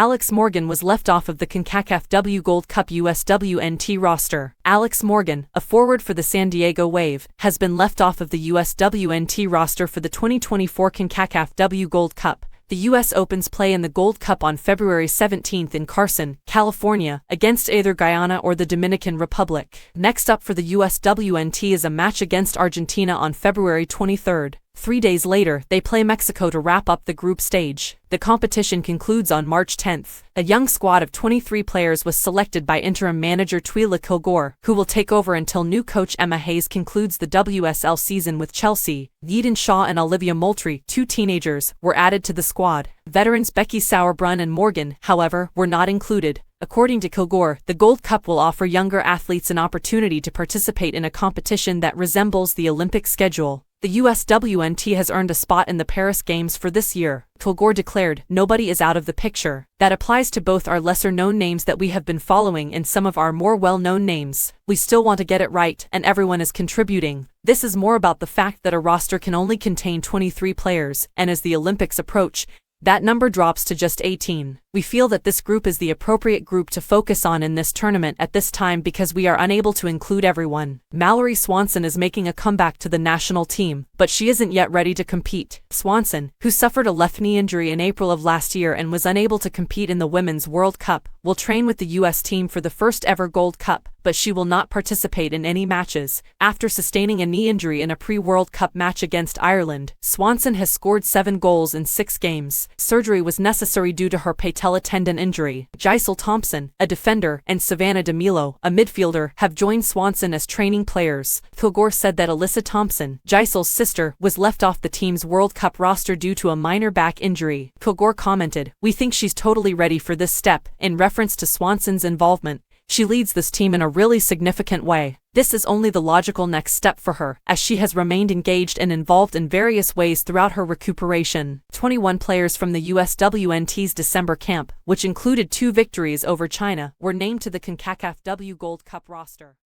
Alex Morgan was left off of the CONCACAF W Gold Cup USWNT roster. Alex Morgan, a forward for the San Diego Wave, has been left off of the USWNT roster for the 2024 CONCACAF W Gold Cup. The U.S. opens play in the Gold Cup on February 17 in Carson, California, against either Guyana or the Dominican Republic. Next up for the USWNT is a match against Argentina on February 23. 3 days later, they play Mexico to wrap up the group stage. The competition concludes on March 10. A young squad of 23 players was selected by interim manager Tuila Kilgore, who will take over until new coach Emma Hayes concludes the WSL season with Chelsea. Eden Shaw and Olivia Moultrie, 2 teenagers, were added to the squad. Veterans Becky Sauerbrunn and Morgan, however, were not included. According to Kilgore, the Gold Cup will offer younger athletes an opportunity to participate in a competition that resembles the Olympic schedule. The USWNT has earned a spot in the Paris Games for this year. Kilgore declared, "Nobody is out of the picture. That applies to both our lesser-known names that we have been following and some of our more well-known names. We still want to get it right, and everyone is contributing. This is more about the fact that a roster can only contain 23 players, and as the Olympics approach, that number drops to just 18. We feel that this group is the appropriate group to focus on in this tournament at this time because we are unable to include everyone." Mallory Swanson is making a comeback to the national team, but she isn't yet ready to compete. Swanson, who suffered a left knee injury in April of last year and was unable to compete in the Women's World Cup, will train with the U.S. team for the first ever Gold Cup, but she will not participate in any matches. After sustaining a knee injury in a pre-World Cup match against Ireland, Swanson has scored 7 goals in 6 games. Surgery was necessary due to her patella tendon injury. Giselle Thompson, a defender, and Savannah DeMilo, a midfielder, have joined Swanson as training players. Kilgore said that Alyssa Thompson, Giselle's sister, was left off the team's World Cup roster due to a minor back injury. Kilgore commented, "We think she's totally ready for this step," in reference to Swanson's involvement. "She leads this team in a really significant way. This is only the logical next step for her, as she has remained engaged and involved in various ways throughout her recuperation." 21 players from the USWNT's December camp, which included 2 victories over China, were named to the CONCACAF W Gold Cup roster.